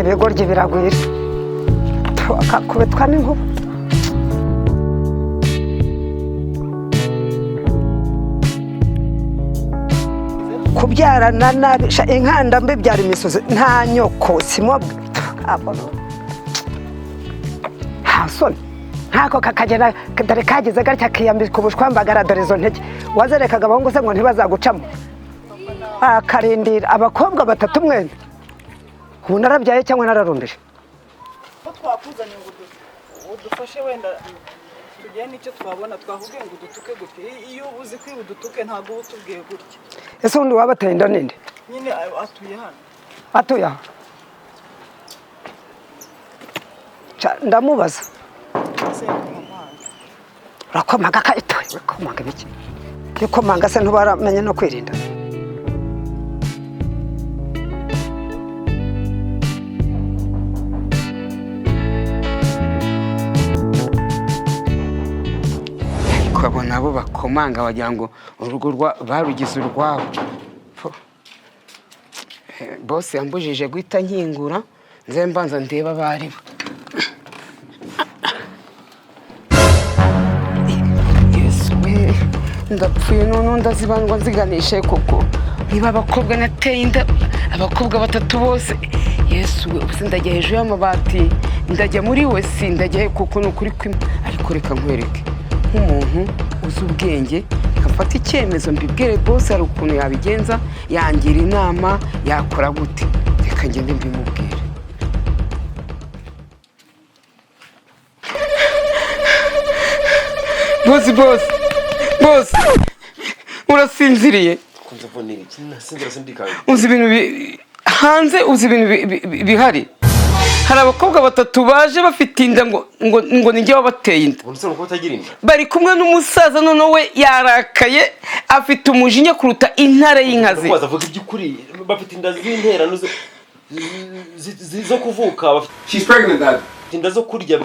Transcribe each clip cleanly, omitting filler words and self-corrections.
ibigoryi biragwira akakubitwa n'inkuba. Kubyarana nabi inkanda mbi byara imisozi nta nyoko simobwe hasoni ntako kakagena dore kagize gatya kiyambika ubushwambagara dore izo ntege wazerekaga abahungu se ngo ntibazagucamo akarindira abakobwa batatu mwene ubu narabyaye cyangwa nararumbije ko twakuzanye ngo udufashe wenda tugiye n'icyo twabona twavuge ngo udutuke gutya iyo ubuzi kwiba udutuke ntabwo utubwiye gutya. ese undi wabateye inda ninde? Nyine atuye hano. Atuye aho ndamubaza urakomaga kayitoye urakomaga biki ikomanga se ntubaramenye no kwirinda. Ukabona abo bakomanga wagira ngo urugo barugize urwabo. Bose yambujije guhita nkingura nze mbanza ndeba baribo. Yesu we ndapfuye none ndazibandwa nziganishe koko niba abakobwa nateye inda abakobwa batatu bose. Yesu we ubuse ndajya hejuru y'amabati ndajya muri wese ndajya kuko nukuri kwimwe ariko reka nkwereke nk'umuntu uzi ubwenge afata icyemezo mbibwire bose hari ukuntu yabigenza yangira inama yakora gute reka ngende mbimubwire. Boss urasinziriye? Uzi ibintu hanze uzi ibintu bihari hari abakobwa batatu baje bafite inda ngo ninjye wabateye inda. Bari kumwe n'umusaza none we yarakaye afite umujinya kuruta intare y'inkazi. Bavuga iby'ukuri bafite inda z'interano zo kuvuka. She's pregnant dad. Inda zo kurya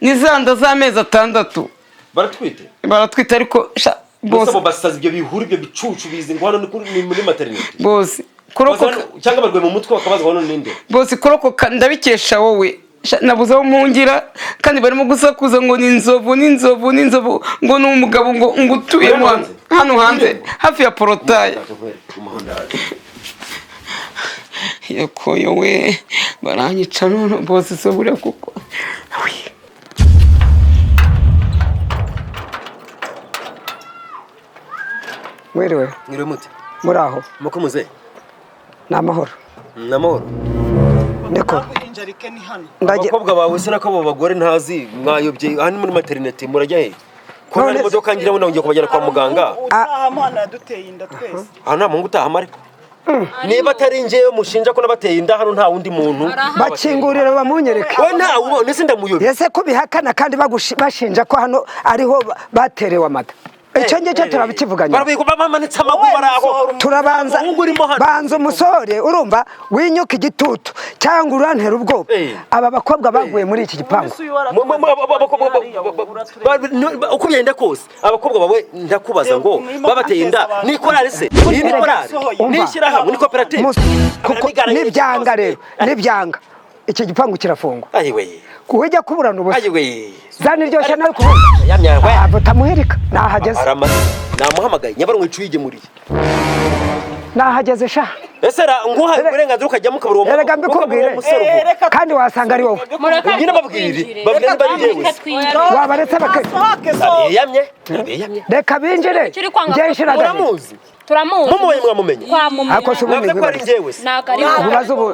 nizanda z'amezi 6. Baratwite ariko bose basaza ibyo bihuru ibyo bicucu bizi ngo hano ni muri maternity. Bose cyangwa barwe mu mutwe bakabaza hano ninde. Bose kurokoka ndabikesha wowe nabuze aho mpungira kandi barimo gusakuza ngo ni inzovu ngo ni umugabo ngo utuye hano hanze hafi ya porotaye. Yakoyo we baranyica none bose sobure kuko Mwiriwe muti muraho mukomuze namahoro Ndeko abakobwa bawe se nako bagore ntazi mwayobye hano muri maternity murajya he ko nari modoka ngira ngo ngiye kubajyana kwa muganga amana duteye inda twese hano mungu utahamare niba atari ngewe mushinja ko nabateye inda hano nta wundi muntu bakingurira bamunyereke we nta ubone se ndamuyobye ese ko bihakana kandi bashinja ko hano ariho baterewe amata. Icyo ngicyo turabikivuganye bamanitse amaguru baraho turabanza banza umusore urumva winyuka igitutu cyangwa urantera ubwoba. Aba bakobwa baguye muri iki gipangu uko byenda kose abakobwa bawe ndakubaza ngo babateye inda ni korari se ni korari nishyira hamwe ni koperative nibyanga rero nibyanga iki gipangu kirafungwa. Kuwejya kuburana ubusa zani ryoshye nawe kubona batamuhereka nahageze namuhamagaye nyabarongo icuyige muriye nahageze sha esera nguha uburenganzira ukajya mukabura uwo erega mbikubwire kandi wasanga ari wowe nyine babwire bari jewe wabaretse yamye reka binjire ngiye nshiraga turamuzi mwamumenye ako se ubumenyi ko ari njyewe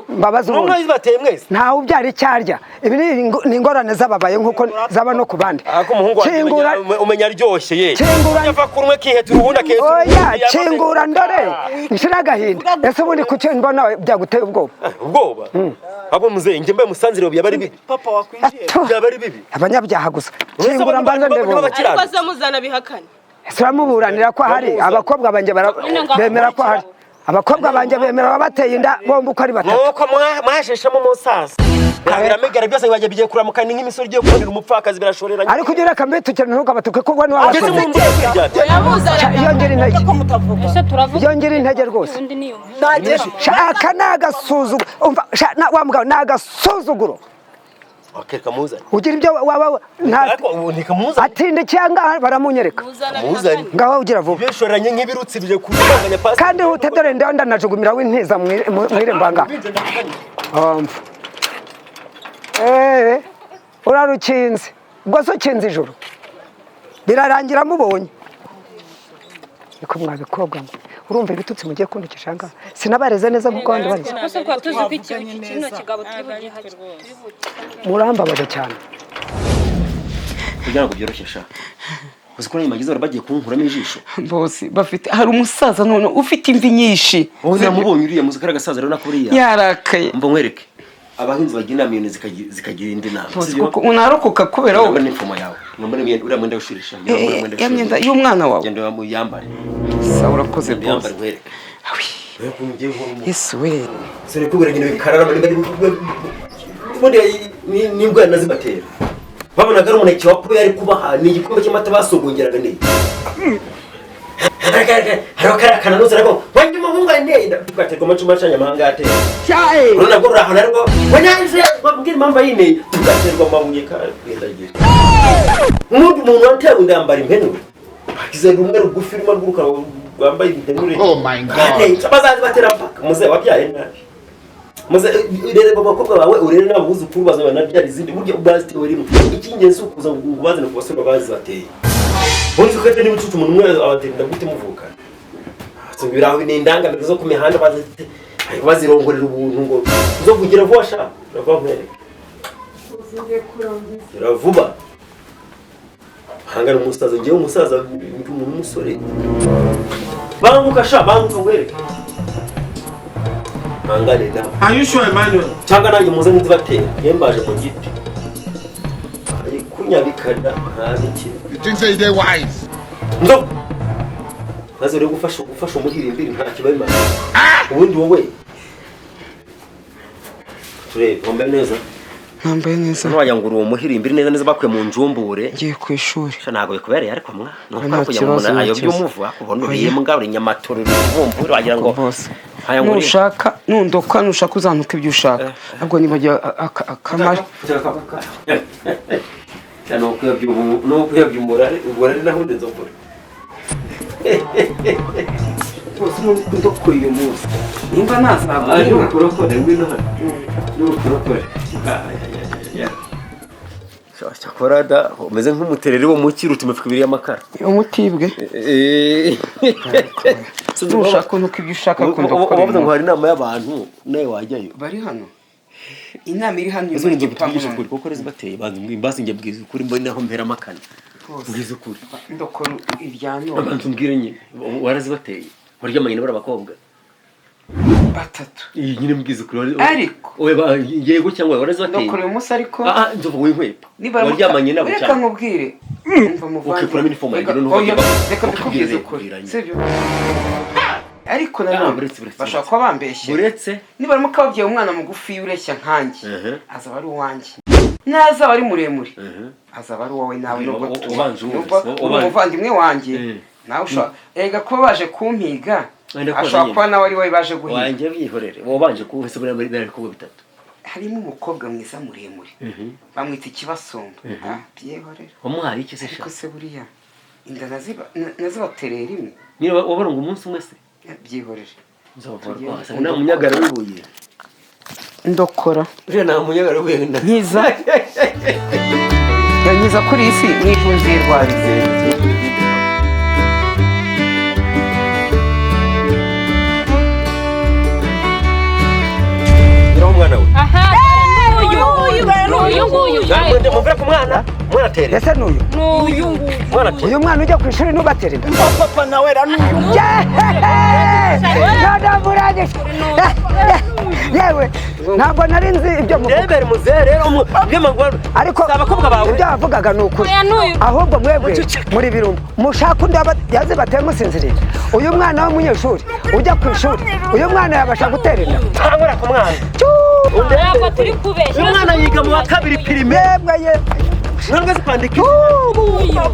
mbabaza ubu mwese bateye mwese nta ubyara icyarya ibi ni ingorane zababaye nkuko zaba no kubandi ako muhungu umenya aryoshye ye yava kurumwe kihetura ubundi aketse oya kingura ndore nshira gahinda ese ubundi kucyo mbona byaguteye ubwoba abo muze nge mbe musanzire byabari bibi papa wakwinjiye byabari bibi abanyabyaha gusa kingura mbanza ndebo ariko se muzana bihakanye Suramuburanira ko hari abakobwa banje bemera ko hari abakobwa banje bemera babateye inda bomba uko ari batatu nuko mwasheshe mu musaza biramegara byose bajya bigiye kuramuka ni nk'imisoro igiye kubonera umupfakazi birashoreranye ariko ugira kambe tukene ntugabatuke ko bwana ageze mu yongera intege rwose shaka nagasuzuguro umva wa mugabo nagasuzuguro akeka muzane ugira ibyo waba atinde cyangwa baramunyereka muzane ngaho ugira vuba bishoranye nk'ibirutsi bije kubanganya pasi kandi utadore ndanajugumira w'intiza mwirembanga urarukinze ubwo ukinze ijoro birarangira mubonye niko mwabikobwa ngo urumva ibitutsi mugiye kundukisha ngaho sinabareze neza kuko abandi barize murambabaje cyane kugira ngo byoroshye sha uzi ko nyuma gize bagiye kunkuramo ijisho bose bafite hari umusaza none ufite imvi nyinshi wowe mubonye uriya muzikara gasaza rero nakuriya yarakaye mva nkwereke abahinzi bagira inama zikagira indi nama kuko unarokoka kubera wowe n'imfumo yawe ngomba uriya mwenda ushirisha ya myenda y'umwana wawe genda yambare sawa urakoze bose yambare nkwereke yesu we sore kubera nyine bikarara ubundi nibwo nazibatera babonaga ari umuneke wakuye ari kubaha ni igikombe cy'amata basogongeraga neza hariho kariya kananuza nako wanjye umuhungu nenda tugaterwa amacuma y'amahanga yateye urabona nabwo ruri ahantu ariko wanyanze mbwira impamvu yineye tugaterwa amabuye kagendagira n'undi muntu wateye undi yambara impenure akize rumwe rugufi rurimo rwuruka wambaye impenure bazazi batera mpaka muze wabyaye nabi muze rero abakobwa bawe urere n'abuzukuru bazaba nabyara izindi burya ubazitewe rimwe icy'ingenzi ukuza ngo bazane ku basore bazi bateye bonzi ko atari bicucu umuntu umwe abatenda gute muvuka so biraho ni indangamiro zo ku mihanda bazirongorera ubuntu ngo uzovugira vuba sha urava nkwereke vuba hangana umusaza ngewe umusaza umuntu umusore banguka sha banguka nkwereke hangane da Are you sure, Emmanuel? cyangwa nanjye muze nzibatera yembaje mu giti kunyabikana ntabiki You think say they wise? ndo maze rero gufasha umuhirimbiri nta kibaye ubundi wowe turebe wambaye neza nambaye neza none wajya ngo uwo muhirimbiri neza bakuye mu njumbure ngiye ku ishuri ntabwo bikubereye ariko mwa nuko kujya mu muntu ayo by'umuvu akubona uriye mbwa uri nyamatoro ubumbure wagira ngo nushaka nundoka nushaka uzantuka ibyo ushaka ahubwo nibajya akamara no kuyabya umurare ubwo rero naho ndezokora bose ndokora uyu munsi nimba nazabona ari ukurokore ngwino hano n'ukurokore cyakora da umeze nk'umutereri wo mu kiru tumefika ibiri y'amakara umutibwe nushaka ntuka ibyo ushaka kundokora ubavuze ngo hari inama y'abantu nawe wajyayo bari hano inama iri hano izo ngiye kutugisha ukuri kuko rezi bateye basi njye bwiza ukuri mbone naho mpera amakana bwiza ukuri ndokora iryano abantu mbwire nyine warazi bateye waryamanye n'abara bakobwa batatu iyi nyine mbwiza ukuri ariko oya yego cyangwa warazi bateye ndokora uyu munsi ariko nzovu w'inkwepa waryamanye nabo cyane reka nkubwire umva muvanye ukikuramo inifomu yawe n'uvuga reka mbikubwize ukuri sibyo ariko nanone bashaka kuba bambeshye uretse nibarimo kababwiye umwana mugufi ureshya nkanjye azaba ari uwanjye nazaba ari muremure azaba ari wowe nawe umuvandimwe wanjye nawe ushobora erega kuba baje kumpiga ashobora kuba nawe ari wowe baje guhiga wanjye byihorere wowe banje kuwese bari kubwo bitatu harimo umukobwa mwiza muremure bamwita ikibasumba byihorere wamuhaye iki se ariko se buriya inda nazibatereye rimwe niba wabona ngo umunsi umwe se byihorere nta munyagara w'ibuye ndokora uriya nta munyagara w'ibuye nkiza yanyiza kuri iyi si nijunziye rwarize uriho umwana we n'uyu mubwira ko umwana atere ese n'uyu uyu mwana ujya ku ishuri ntubatere inda papa nawe yewe ntabwo nari nzi ibyo muvuga muzehe rero ariko abakobwa bawe ibyo wavugaga ni ukuri ahubwo mwebwe muri birumbu mushaka undi yazi bateye musinziriye uyu mwana w'umunyeshuri ujya ku ishuri uyu mwana yabasha gutera inda ntangura ku mwana ntabwo turi kubeshya umwana yiga mu wa kabiri primaire ntabwo azi kwandika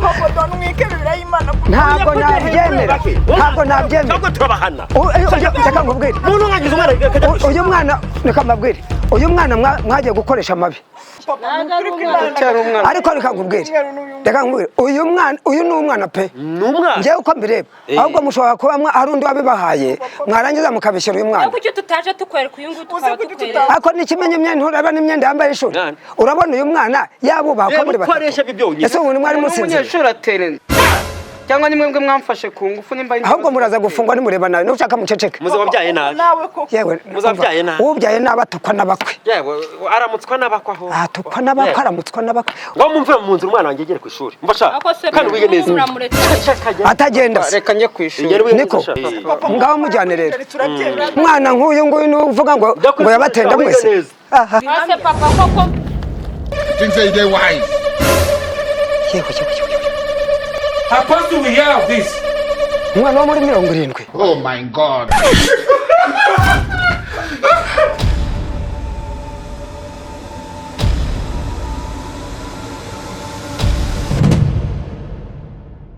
papa dore mwike bibiriya y'Imana ntabwo nabyemera ntabwo nabyemera ntabwo turabahana reka nkubwire umuntu nkagize umwana yiga uyu mwana reka mbabwire uyu mwana mwagiye gukoresha amabi ariko reka nkubwire uyu ni umwana pe ni umwana njyewe uko mbireba ahubwo mushobora kuba hari undi wabibahaye mwarangiza mukabishyura uyu mwana kuki tutaje tukwereka uyu nguyu tukaba tukwereka ariko n'ikimenye imyenda uraba n'imyenda yambaye ishuri urabona uyu mwana yabubaha ko muri batatu ese ubu mwari musinzira umunyeshuri atera inda cyangwa ni mwebwe mwamfashe ku ngufu nimba ahubwo muraza gufungwa nimureba nawe nushaka muceceke muze wabyaye nabi nawe koko yewe muzabyaye nabi ubyaye nabi atukwa n'abakwe yewe aramutswa n'abakwe aho atukwa n'abakwe aramutswa n'abakwe ngo mumve mu nzu umwana wanjye agere ku ishuri mfasha kandi wige neza atagenda reka njye ku ishuri niko ngaho mujyane rero umwana nk'uyu nguyu nuvuga ngo yabatenda mwese ase papa koko Things say they wise. How do we hear of this? umwana wo muri 70 Oh my God.